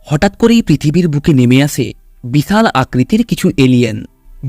হঠাৎ করেই পৃথিবীর বুকে নেমে আসে বিশাল আকৃতির কিছু এলিয়েন,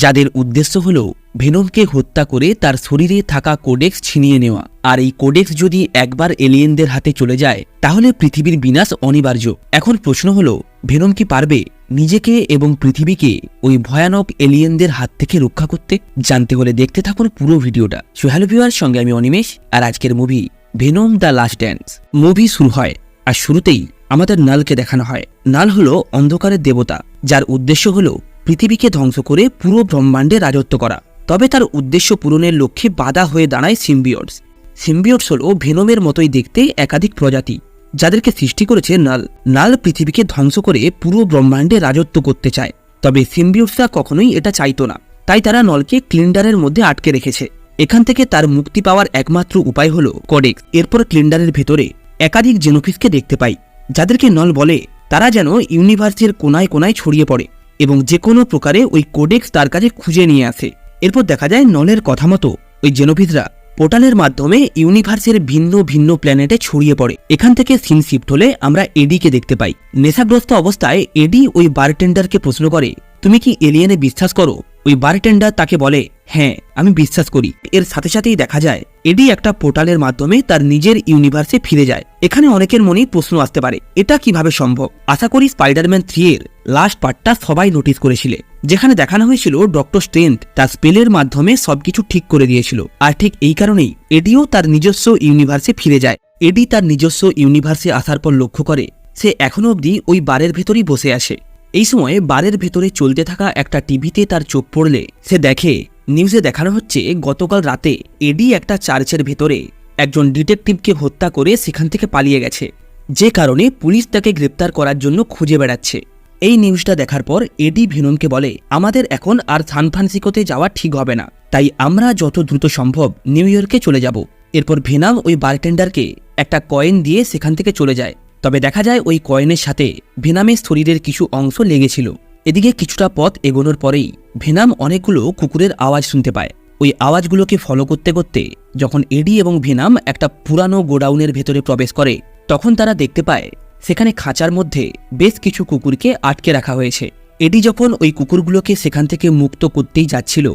যাদের উদ্দেশ্য হল ভেনমকে হত্যা করে তার শরীরে থাকা কোডেক্স ছিনিয়ে নেওয়া। আর এই কোডেক্স যদি একবার এলিয়েনদের হাতে চলে যায় তাহলে পৃথিবীর বিনাশ অনিবার্য। এখন প্রশ্ন হল, ভেনম কি পারবে নিজেকে এবং পৃথিবীকে ওই ভয়ানক এলিয়েনদের হাত থেকে রক্ষা করতে? জানতে হলে দেখতে থাকুন পুরো ভিডিওটা। সো হ্যালো ভিউয়ার, সঙ্গে আমি অনিমেষ, আর আজকের movie venom the last dance. Movie শুরু হয় আর শুরুতেই আমাদের নালকে দেখানো হয়। নাল হলো অন্ধকারের দেবতা, যার উদ্দেশ্য হলো পৃথিবীকে ধ্বংস করে পুরো ব্রহ্মাণ্ডে রাজত্ব করা। তবে তার উদ্দেশ্য পূরণের লক্ষ্যে বাধা হয়ে দাঁড়ায় সিম্বিয়টস। সিম্বিয়টস হলো ভেনমের মতোই দেখতে একাধিক প্রজাতি, যাদেরকে সৃষ্টি করেছে নাল। নাল পৃথিবীকে ধ্বংস করে পুরো ব্রহ্মাণ্ডে রাজত্ব করতে চায়, তবে সিম্বিয়টসরা কখনোই এটা চাইতো না। তাই তারা নলকে ক্লিন্ডারের মধ্যে আটকে রেখেছে। এখান থেকে তার মুক্তি পাওয়ার একমাত্র উপায় হলো কোডেক্স। এরপর ক্লিন্ডারের ভেতরে একাধিক জেনোফিসকে দেখতে পাই, যাদেরকে নল বলে তারা যেন ইউনিভার্সের কোনায় কোনায় ছড়িয়ে পড়ে এবং যে কোনো প্রকারে ওই কোডেক্স তার কাছে খুঁজে নিয়ে আসে। এরপর দেখা যায় নলের কথা মতো ওই জেনোফিসরা পোর্টালের মাধ্যমে ইউনিভার্সের ভিন্ন ভিন্ন প্ল্যানেটে ছড়িয়ে পড়ে। এখান থেকে সিন শিফট হলে আমরা এডিকে দেখতে পাই। নেশাগ্রস্ত অবস্থায় এডি ওই বারটেন্ডারকে প্রশ্ন করে, তুমি কি এলিয়েনে বিশ্বাস করো? ওই বারটেন্ডার তাকে বলে, হ্যাঁ আমি বিশ্বাস করি। এর সাথে সাথেই দেখা যায় এডি একটা পোর্টালের মাধ্যমে তার নিজের ইউনিভার্সে ফিরে যায়। এখানে অনেকের মনেই প্রশ্ন আসতে পারে, এটা কিভাবে সম্ভব? আশা করি স্পাইডারম্যান 3 এর লাস্ট পার্টটা সবাই নোটিস করেছিলে, যেখানে দেখানো হয়েছিল ডক্টর স্ট্রেঞ্জ তার স্পেলের মাধ্যমে সবকিছু ঠিক করে দিয়েছিল। আর ঠিক এই কারণেই এডিও তার নিজস্ব ইউনিভার্সে ফিরে যায়। এডি তার নিজস্ব ইউনিভার্সে আসার পর লক্ষ্য করে সে এখনো অবধি ওই বারের ভেতরেই বসে আসে। এই সময় বারের ভেতরে চলতে থাকা একটা টিভিতে তার চোখ পড়লে সে দেখে নিউজে দেখানো হচ্ছে গতকাল রাতে এডি একটা চার্চের ভেতরে একজন ডিটেকটিভকে হত্যা করে সেখান থেকে পালিয়ে গেছে, যে কারণে পুলিশ তাকে গ্রেপ্তার করার জন্য খুঁজে বেড়াচ্ছে। এই নিউজটা দেখার পর এডি ভেনমকে বলে, আমাদের এখন আর সান ফ্রান্সিসকোতে যাওয়া ঠিক হবে না, তাই আমরা যত দ্রুত সম্ভব নিউ ইয়র্কে চলে যাব। এরপর ভেনম ওই বারটেন্ডারকে একটা কয়েন দিয়ে সেখান থেকে চলে যায়। তবে দেখা যায় ওই কয়েনের সাথে ভেনমের শরীরের কিছু অংশ লেগেছিল। এদিকে কিছুটা পথ এগোনোর পরেই ভেনম অনেকগুলো কুকুরের আওয়াজ শুনতে পায়। ওই আওয়াজগুলোকে ফলো করতে করতে যখন এডি এবং ভেনম একটা পুরানো গোডাউনের ভেতরে প্রবেশ করে, তখন তারা দেখতে পায় সেখানে খাঁচার মধ্যে বেশ কিছু কুকুরকে আটকে রাখা হয়েছে। এডি যখন ওই কুকুরগুলোকে সেখান থেকে মুক্ত করতেই যাচ্ছিল,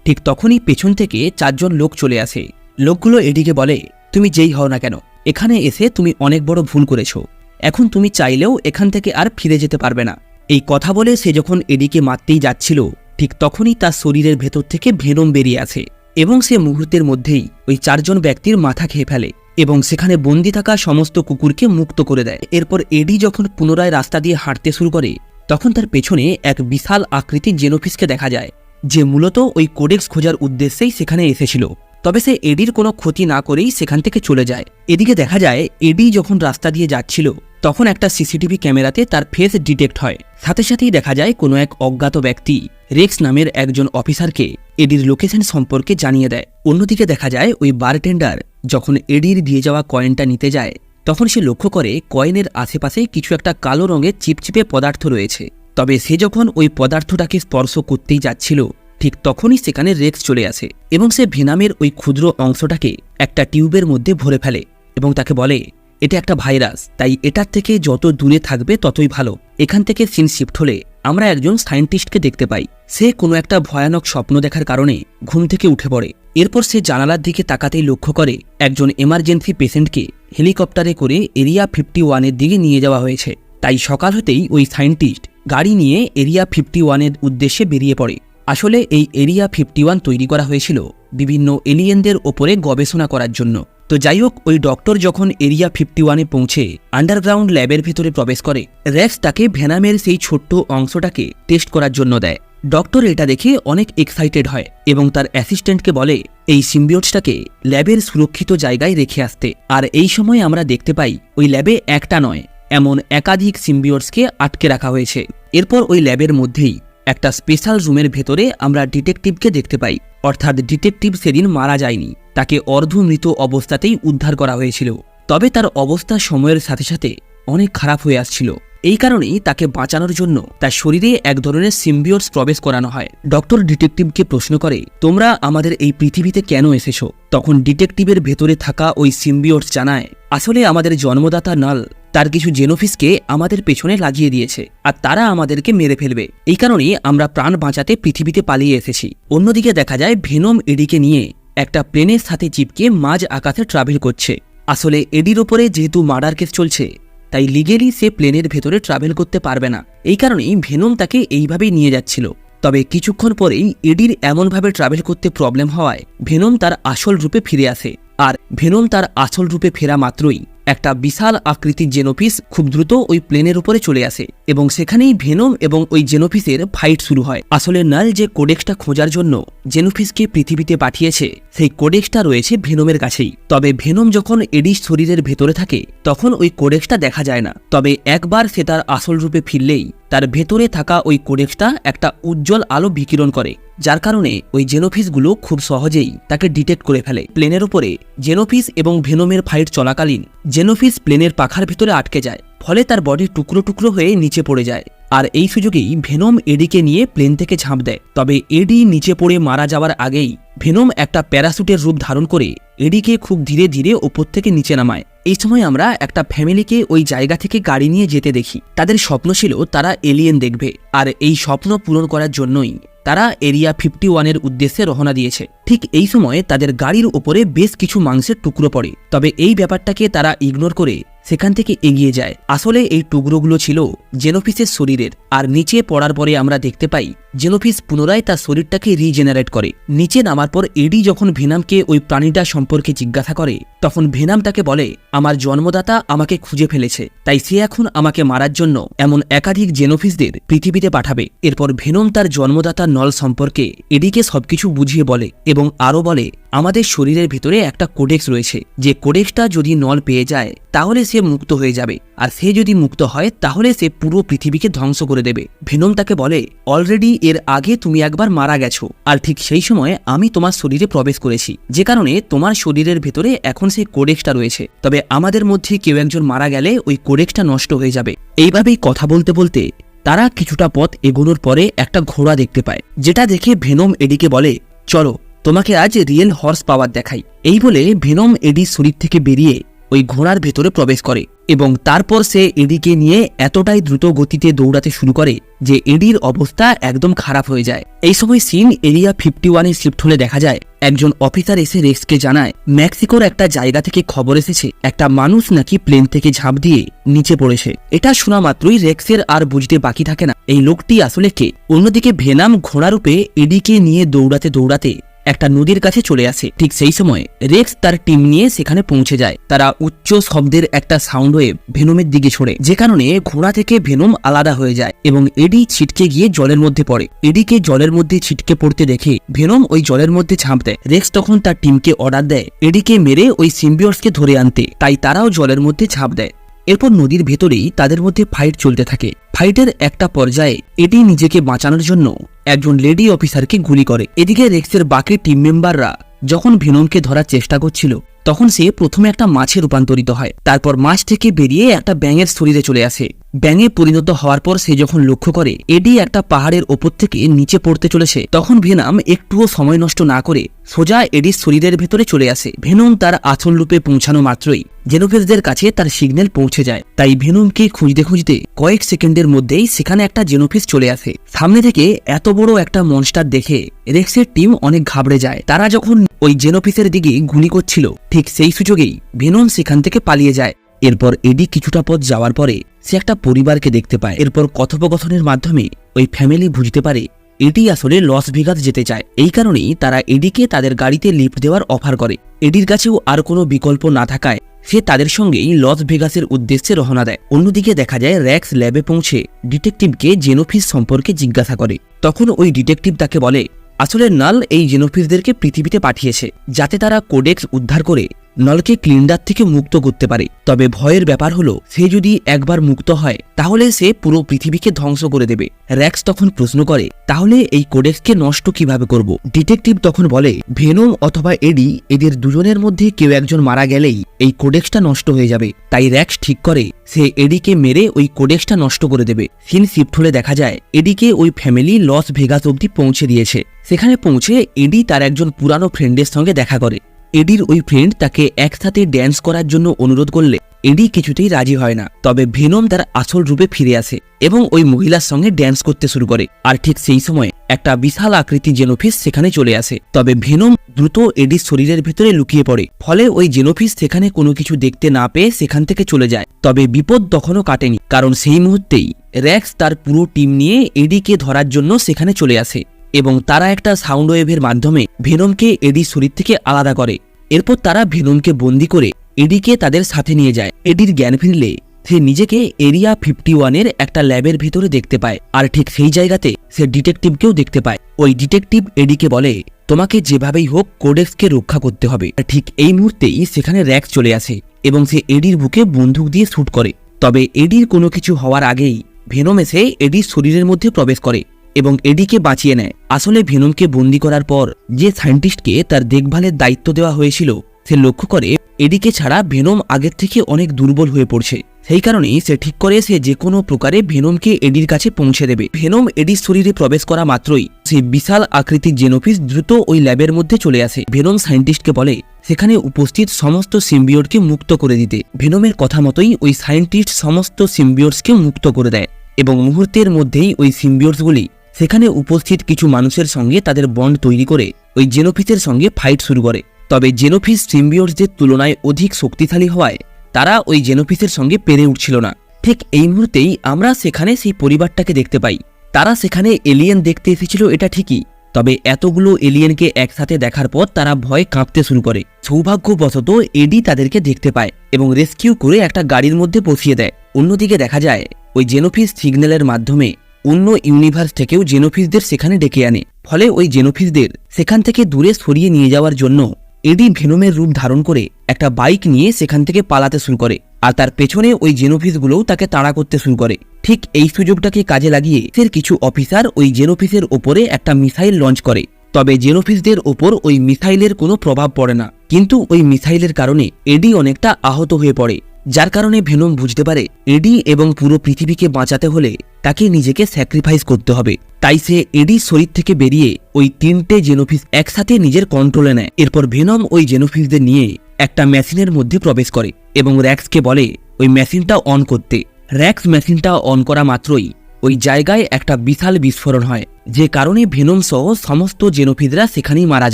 ঠিক তখনই পেছন থেকে 4 জন লোক চলে আসে। লোকগুলো এডিকে বলে, তুমি যেই হও না কেন, এখানে এসে তুমি অনেক বড় ভুল করেছো। এখন তুমি চাইলেও এখান থেকে আর ফিরে যেতে পারবে না। এই কথা বলে সে যখন এডিকে মারতেই যাচ্ছিল, ঠিক তখনই তার শরীরের ভেতর থেকে ভেনম বেরিয়ে আসে এবং সে মুহূর্তের মধ্যেই ওই 4 জন ব্যক্তির মাথা খেয়ে ফেলে এবং সেখানে বন্দি থাকা সমস্ত কুকুরকে মুক্ত করে দেয়। এরপর এডি যখন পুনরায় রাস্তা দিয়ে হাঁটতে শুরু করে, তখন তার পেছনে এক বিশাল আকৃতির জেনোফিসকে দেখা যায়, যে মূলত ওই কোডেক্স খোঁজার উদ্দেশ্যেই সেখানে এসেছিল। তবে সে এডির কোনো ক্ষতি না করেই সেখান থেকে চলে যায়। এদিকে দেখা যায় এডি যখন রাস্তা দিয়ে যাচ্ছিল, তখন একটা সিসিটিভি ক্যামেরাতে তার ফেস ডিটেক্ট হয়। সাথে সাথেই দেখা যায় কোনো এক অজ্ঞাত ব্যক্তি রেক্স নামের একজন অফিসারকে এডির লোকেশন সম্পর্কে জানিয়ে দেয়। অন্যদিকে দেখা যায় ওই বারটেন্ডার যখন এডির দিয়ে যাওয়া কয়েনটা নিতে যায়, তখন সে লক্ষ্য করে কয়েনের আশেপাশে কিছু একটা কালো রঙের চিপচিপে পদার্থ রয়েছে। তবে সে যখন ওই পদার্থটাকে স্পর্শ করতেই যাচ্ছিল, ঠিক তখনই সেখানে রেক্স চলে আসে এবং সে ভেনমের ওই ক্ষুদ্র অংশটাকে একটা টিউবের মধ্যে ভরে ফেলে এবং তাকে বলে, এটা একটা ভাইরাস, তাই এটার থেকে যত দূরে থাকবে ততই ভালো। এখান থেকে সিন শিফট হলে আমরা একজন সায়েন্টিস্টকে দেখতে পাই। সে কোনো একটা ভয়ানক স্বপ্ন দেখার কারণে ঘুম থেকে উঠে পড়ে। এরপর সে জানালার দিকে তাকাতেই লক্ষ্য করে একজন এমার্জেন্সি পেশেন্টকে হেলিকপ্টারে করে এরিয়া 51-এর দিকে নিয়ে যাওয়া হয়েছে। তাই সকাল হতেই ওই সায়েন্টিস্ট গাড়ি নিয়ে এরিয়া 51-এর উদ্দেশ্যে বেরিয়ে পড়ে। আসলে এই এরিয়া 51 তৈরি করা হয়েছিল বিভিন্ন এলিয়েনদের ওপরে গবেষণা করার জন্য। তো যাই হোক, ওই ডক্টর যখন এরিয়া 51-এ পৌঁছে আন্ডারগ্রাউন্ড ল্যাবের ভেতরে প্রবেশ করে, রেক্স তাকে ভেনমের সেই ছোট্ট অংশটাকে টেস্ট করার জন্য দেয়। ডক্টর এটা দেখে অনেক এক্সাইটেড হয় এবং তার অ্যাসিস্ট্যান্টকে বলে এই সিম্বিয়টসটাকে ল্যাবের সুরক্ষিত জায়গায় রেখে আসতে। আর এই সময় আমরা দেখতে পাই ওই ল্যাবে একটা নয়, এমন একাধিক সিম্বিয়টসকে আটকে রাখা হয়েছে। এরপর ওই ল্যাবের মধ্যেই একটা স্পেশাল রুমের ভেতরে আমরা ডিটেকটিভকে দেখতে পাই। অর্থাৎ ডিটেকটিভ সেদিন মারা যায়নি, তাকে অর্ধমৃত অবস্থাতেই উদ্ধার করা হয়েছিল। তবে তার অবস্থা সময়ের সাথে সাথে অনেক খারাপ হয়ে আসছিল। এই কারণেই তাকে বাঁচানোর জন্য তার শরীরে এক ধরনের সিম্বিয়টস প্রবেশ করানো হয়। ডক্টর ডিটেকটিভকে প্রশ্ন করে, তোমরা আমাদের এই পৃথিবীতে কেন এসেছো? তখন ডিটেকটিভের ভেতরে থাকা ওই সিম্বিয়টস জানায়, আসলে আমাদের জন্মদাতা নাল তার কিছু জেনোফিসকে আমাদের পেছনে লাগিয়ে দিয়েছে আর তারা আমাদেরকে মেরে ফেলবে। এই কারণেই আমরা প্রাণ বাঁচাতে পৃথিবীতে পালিয়ে এসেছি। অন্যদিকে দেখা যায় ভেনম এডিকে নিয়ে একটা প্লেনের সাথে চিপকে মাঝ আকাশে ট্রাভেল করছে। আসলে এডির ওপরে যেহেতু মার্ডার কেস চলছে, তাই লিগেলি সে প্লেনের ভেতরে ট্রাভেল করতে পারবে না। এই কারণেই ভেনম তাকে এইভাবেই নিয়ে যাচ্ছিল। তবে কিছুক্ষণ পরেই এডির এমনভাবে ট্রাভেল করতে প্রবলেম হওয়ায় ভেনম তার আসল রূপে ফিরে আসে। আর ভেনম তার আসল রূপে ফেরা মাত্রই একটা বিশাল আকৃতির জেনোফিস খুব দ্রুত ওই প্লেনের উপরে চলে আসে এবং সেখানেই ভেনম এবং ওই জেনোফিসের ফাইট শুরু হয়। আসলে নাল যে কোডেক্সটা খোঁজার জন্য জেনোফিসকে পৃথিবীতে পাঠিয়েছে, সেই কোডেক্সটা রয়েছে ভেনমের কাছেই। তবে ভেনম যখন এডির শরীরের ভেতরে থাকে তখন ওই কোডেক্সটা দেখা যায় না। তবে একবার সে তার আসল রূপে ফিরলেই তার ভেতরে থাকা ওই কোডেক্সটা একটা উজ্জ্বল আলো বিকিরণ করে, যার কারণে ওই জেনোফিসগুলো খুব সহজেই তাকে ডিটেক্ট করে ফেলে। প্লেনের উপরে জেনোফিস এবং ভেনমের ফাইট চলাকালীন জেনোফিস প্লেনের পাখার ভিতরে আটকে যায়, ফলে তার বডি টুকরো টুকরো হয়ে নিচে পড়ে যায়। আর এই সুযোগেই ভেনম এডিকে নিয়ে প্লেন থেকে ঝাঁপ দেয়। তবে এডি নিচে পড়ে মারা যাওয়ার আগেই ভেনম একটা প্যারাশুটের রূপ ধারণ করে এডিকে খুব ধীরে ধীরে ওপর থেকে নিচে নামায়। এই সময় আমরা একটা ফ্যামিলিকে ওই জায়গা থেকে গাড়ি নিয়ে যেতে দেখি। তাদের স্বপ্ন ছিল তারা এলিয়েন দেখবে, আর এই স্বপ্ন পূরণ করার জন্যই তারা এরিয়া 51-এর উদ্দেশ্যে রওনা দিয়েছে। ঠিক এই সময় তাদের গাড়ির ওপরে বেশ কিছু মাংসের টুকরো পড়ে। তবে এই ব্যাপারটাকে তারা ইগনোর করে সেখান থেকে এগিয়ে যায়। আসলে এই টুকরোগুলো ছিল জেনোফিসের শরীরের। আর নিচে পড়ার পরে আমরা দেখতে পাই জেনোফিস পুনরায় তার শরীরটাকে রিজেনারেট করে। নিচে নামার পর এডি যখন ভেনামকে ওই প্রাণীটা সম্পর্কে জিজ্ঞাসা করে, তখন ভেনাম তাকে বলে, আমার জন্মদাতা আমাকে খুঁজে ফেলেছে, তাই সে এখন আমাকে মারার জন্য এমন একাধিক জেনোফিসদের পৃথিবীতে পাঠাবে। এরপর ভেনম তার জন্মদাতা নল সম্পর্কে এডিকে সবকিছু বুঝিয়ে বলে এবং আরও বলে, আমাদের শরীরের ভিতরে একটা কোডেক্স রয়েছে, যে কোডেক্সটা যদি নল পেয়ে যায় তাহলে সে মুক্ত হয়ে যাবে, আর সে যদি মুক্ত হয় তাহলে সে পুরো পৃথিবীকে ধ্বংস করে দেবে। ভেনম তাকে বলে, অলরেডি এর আগে তুমি একবার মারা গেছো, আর ঠিক সেই সময় আমি তোমার শরীরে প্রবেশ করেছি, যে কারণে তোমার শরীরের ভেতরে এখন সেই কোডেক্সটা রয়েছে। তবে আমাদের মধ্যে কেউ একজন মারা গেলে ওই কোডেক্সটা নষ্ট হয়ে যাবে। এইভাবেই কথা বলতে বলতে তারা কিছুটা পথ এগোনোর পরে একটা ঘোড়া দেখতে পায়, যেটা দেখে ভেনম এডিকে বলে, চলো তোমাকে আজ রিয়েল হর্স পাওয়ার দেখাই। এই বলে ভেনম এডির শরীর থেকে বেরিয়ে ওই ঘোড়ার ভেতরে প্রবেশ করে এবং তারপর সে এডিকে নিয়ে এতটাই দ্রুত গতিতে দৌড়াতে শুরু করে যে এডির অবস্থা একদম খারাপ হয়ে যায়। এই সময় সিন এরিয়া 51-এ শিফট হলে দেখা যায় একজন অফিসার এসে রেক্সকে জানায়, মেক্সিকোর একটা জায়গা থেকে খবর এসেছে একটা মানুষ নাকি প্লেন থেকে ঝাঁপ দিয়ে নিচে পড়েছে। এটা শোনা মাত্রই রেক্সের আর বুঝতে বাকি থাকে না এই লোকটি আসলে কে। অন্যদিকে ভেনাম ঘোড়ারূপে এডিকে নিয়ে দৌড়াতে দৌড়াতে একটা নদীর কাছে চলে আসে। ঠিক সেই সময় রেক্স তার টিম নিয়ে সেখানে পৌঁছে যায়। তারা উচ্চ শব্দের একটা সাউন্ড ওয়েভ ভেনমের দিকে ছোড়ে, যে কারণে ঘোড়া থেকে ভেনম আলাদা হয়ে যায় এবং এডি ছিটকে গিয়ে জলের মধ্যে পড়ে। এডিকে জলের মধ্যে ছিটকে পড়তে দেখে ভেনম ওই জলের মধ্যে ঝাঁপ দেয়। রেক্স তখন তার টিমকে অর্ডার দেয় এডিকে মেরে ওই সিম্বিয়টসকে ধরে আনতে, তাই তারাও জলের মধ্যে ঝাঁপ দেয়। এরপর নদীর ভেতরেই তাদের মধ্যে ফাইট চলতে থাকে। ফাইটের একটা পর্যায়ে এডি নিজেকে বাঁচানোর জন্য একজন লেডি অফিসারকে গুলি করে। এদিকে রেক্সের বাকি টিম মেম্বাররা যখন ভেনমকে ধরার চেষ্টা করছিল তখন সে প্রথমে একটা মাছে রূপান্তরিত হয়। তারপর মাছ থেকে বেরিয়ে একটা ব্যাঙের শরীরে চলে আসে। ব্যাঙে পরিণত হওয়ার পর সে যখন লক্ষ্য করে এডি একটা পাহাড়ের ওপর থেকে নিচে পড়তে চলেছে, তখন ভেনম একটুও সময় নষ্ট না করে সোজা এডির শরীরের ভেতরে চলে আসে। ভেনম তার আসল রূপে পৌঁছানো মাত্রই জেনোফিসদের কাছে তার সিগন্যাল পৌঁছে যায়। তাই ভেনমকে খুঁজতে খুঁজতে কয়েক সেকেন্ডের মধ্যেই সেখানে একটা জেনোফিস চলে আসে। সামনে থেকে এত বড় একটা মনস্টার দেখে রেক্সের টিম অনেক ঘাবড়ে যায়। তারা যখন ওই জেনোফিসের দিকে গুলি করছিল ঠিক সেই সুযোগেই ভেনম সেখান থেকে পালিয়ে যায়। এরপর এডি কিছুটা পথ যাওয়ার পরে সে একটা পরিবারকে দেখতে পায়। এরপর কথোপকথনের মাধ্যমে ওই ফ্যামিলি বুঝতে পারে এডি আসলে লস ভেগাস যেতে চায়। এই কারণেই তারা এডিকে তাদের গাড়িতে লিফট দেওয়ার অফার করে। এডির কাছেও আর কোনো বিকল্প না থাকায় সে তাদের সঙ্গেই লস ভেগাসের উদ্দেশ্যে রওনা দেয়। অন্যদিকে দেখা যায় র্যাক্স ল্যাবে পৌঁছে ডিটেকটিভকে জেনোফিস সম্পর্কে জিজ্ঞাসা করে। তখন ওই ডিটেকটিভ তাকে বলে, আসলে নাল এই জেনোফিসদেরকে পৃথিবীতে পাঠিয়েছে যাতে তারা কোডেক্স উদ্ধার করে নলকে ক্লিন্ডার থেকে মুক্ত করতে পারে। তবে ভয়ের ব্যাপার হলো সে যদি একবার মুক্ত হয় তাহলে সে পুরো পৃথিবীকে ধ্বংস করে দেবে। র্যাক্স তখন প্রশ্ন করে, তাহলে এই কোডেক্সকে নষ্ট কিভাবে করব? ডিটেকটিভ তখন বলে, ভেনম অথবা এডি এদের দুজনের মধ্যে কেউ একজন মারা গেলেই এই কোডেক্সটা নষ্ট হয়ে যাবে। তাই র্যাক্স ঠিক করে সে এডিকে মেরে ওই কোডেক্সটা নষ্ট করে দেবে। সিন শিফট হলে দেখা যায় এডিকে ওই ফ্যামিলি লস ভেগাস অব্দি পৌঁছে দিয়েছে। সেখানে পৌঁছে এডি তার একজন পুরানো ফ্রেন্ডের সঙ্গে দেখা করে। এডির ওই ফ্রেন্ড তাকে একসাথে ড্যান্স করার জন্য অনুরোধ করলে এডি কিছুতেই রাজি হয় না। তবে ভেনম তার আসল রূপে ফিরে আসে এবং ওই মহিলার সঙ্গে ড্যান্স করতে শুরু করে। আর ঠিক সেই সময় একটা বিশাল আকৃতি জেনোফিস সেখানে চলে আসে। তবে ভেনম দ্রুত এডির শরীরের ভেতরে লুকিয়ে পড়ে, ফলে ওই জেনোফিস সেখানে কোনো কিছু দেখতে না পেয়ে সেখান থেকে চলে যায়। তবে বিপদ তখনও কাটেনি, কারণ সেই মুহূর্তেই র্যাক্স তার পুরো টিম নিয়ে এডিকে ধরার জন্য সেখানে চলে আসে এবং তারা একটা সাউন্ড ওয়েভের মাধ্যমে ভেনমকে এডির শরীর থেকে আলাদা করে। এরপর তারা ভেনমকে বন্দি করে এডিকে তাদের সাথে নিয়ে যায়। এডির জ্ঞান ফিরলে সে নিজেকে এরিয়া 51-এর একটা ল্যাবের ভেতরে দেখতে পায়, আর ঠিক সেই জায়গাতে সে ডিটেকটিভকেও দেখতে পায়। ওই ডিটেকটিভ এডিকে বলে, তোমাকে যেভাবেই হোক কোডেক্সকে রক্ষা করতে হবে। আর ঠিক এই মুহূর্তেই সেখানে র্যাক্স চলে আসে এবং সে এডির বুকে বন্দুক দিয়ে শ্যুট করে। তবে এডির কোনো কিছু হওয়ার আগেই ভেনম এসে এডির শরীরের মধ্যে প্রবেশ করে এবং এডিকে বাঁচিয়ে নেয়। আসলে ভেনমকে বন্দি করার পর যে সায়েন্টিস্টকে তার দেখভালের দায়িত্ব দেওয়া হয়েছিল সে লক্ষ্য করে এডিকে ছাড়া ভেনম আগের থেকে অনেক দুর্বল হয়ে পড়ছে। সেই কারণেই সে ঠিক করে সে যে কোনো প্রকারে ভেনমকে এডির কাছে পৌঁছে দেবে। ভেনম এডির শরীরে প্রবেশ করা মাত্রই সে বিশাল আকৃতির জেনোফিস দ্রুত ওই ল্যাবের মধ্যে চলে আসে। ভেনম সায়েন্টিস্টকে বলে সেখানে উপস্থিত সমস্ত সিম্বিওটকে মুক্ত করে দিতে। ভেনমের কথা মতোই ওই সায়েন্টিস্ট সমস্ত সিম্বিওটসকে মুক্ত করে দেয় এবং মুহূর্তের মধ্যেই ওই সিম্বিওটসগুলি সেখানে উপস্থিত কিছু মানুষের সঙ্গে তাদের বন্ড তৈরি করে ওই জেনোফিসের সঙ্গে ফাইট শুরু করে। তবে জেনোফিস সিম্বিওটসদের তুলনায় অধিক শক্তিশালী হওয়ায় তারা ওই জেনোফিসের সঙ্গে পেরে উঠছিল না। ঠিক এই মুহূর্তেই আমরা সেখানে সেই পরিবারটাকে দেখতে পাই। তারা সেখানে এলিয়েন দেখতে এসেছিল এটা ঠিকই, তবে এতগুলো এলিয়েনকে একসাথে দেখার পর তারা ভয়ে কাঁপতে শুরু করে। সৌভাগ্যবশত এডি তাদেরকে দেখতে পায় এবং রেস্কিউ করে একটা গাড়ির মধ্যে বসিয়ে দেয়। অন্যদিকে দেখা যায় ওই জেনোফিস সিগন্যালের মাধ্যমে অন্য ইউনিভার্স থেকেও জেনোফিসদের সেখানে ডেকে আনে। ফলে ওই জেনোফিসদের সেখান থেকে দূরে সরিয়ে নিয়ে যাওয়ার জন্য এডি ভেনমের রূপ ধারণ করে একটা বাইক নিয়ে সেখান থেকে পালাতে শুরু করে, আর তার পেছনে ওই জেনোফিসগুলোও তাকে তাড়া করতে শুরু করে। ঠিক এই সুযোগটাকে কাজে লাগিয়ে এর কিছু অফিসার ওই জেনোফিসের ওপরে একটা মিসাইল লঞ্চ করে। তবে জেনোফিসদের ওপর ওই মিসাইলের কোনো প্রভাব পড়ে না, কিন্তু ওই মিসাইলের কারণে এডি অনেকটা আহত হয়ে পড়ে, যার কারণে ভেনম বুঝতে পারে এডি এবং পুরো পৃথিবীকে বাঁচাতে হলে তাকে নিজেকে স্যাক্রিফাইস করতে হবে। তাই সে এডির শরীর থেকে বেরিয়ে ওই 3টে জেনোফিস একসাথে নিজের কন্ট্রোলে নেয়। এরপর ভেনম ওই জেনোফিসদের নিয়ে একটা মেশিনের মধ্যে প্রবেশ করে এবং র্যাক্সকে বলে ওই মেশিনটা অন করতে। র্যাক্স মেশিনটা অন করা মাত্রই ওই জায়গায় একটা বিশাল বিস্ফোরণ হয়, যে কারণে ভেনম সহ সমস্ত জেনোফিসরা সেখানেই মারা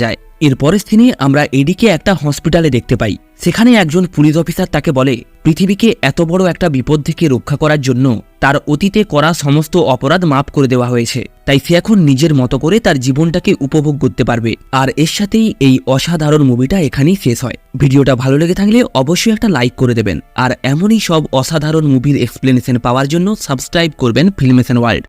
যায়। এরপরের দিনে আমরা এডিকে একটা হসপিটালে দেখতে পাই। সেখানে একজন পুলিশ অফিসার তাকে বলে পৃথিবীকে এত বড় একটা বিপদ থেকে রক্ষা করার জন্য তার অতীতে করা সমস্ত অপরাধ মাফ করে দেওয়া হয়েছে, তাই সে এখন নিজের মতো করে তার জীবনটাকে উপভোগ করতে পারবে। আর এর সাথেই এই অসাধারণ মুভিটা এখানেই শেষ হয়। ভিডিওটা ভালো লেগে থাকলে অবশ্যই একটা লাইক করে দেবেন, আর এমনই সব অসাধারণ মুভির এক্সপ্লেনেশন পাওয়ার জন্য সাবস্ক্রাইব করবেন ফিল্মেশন ওয়ার্ল্ড।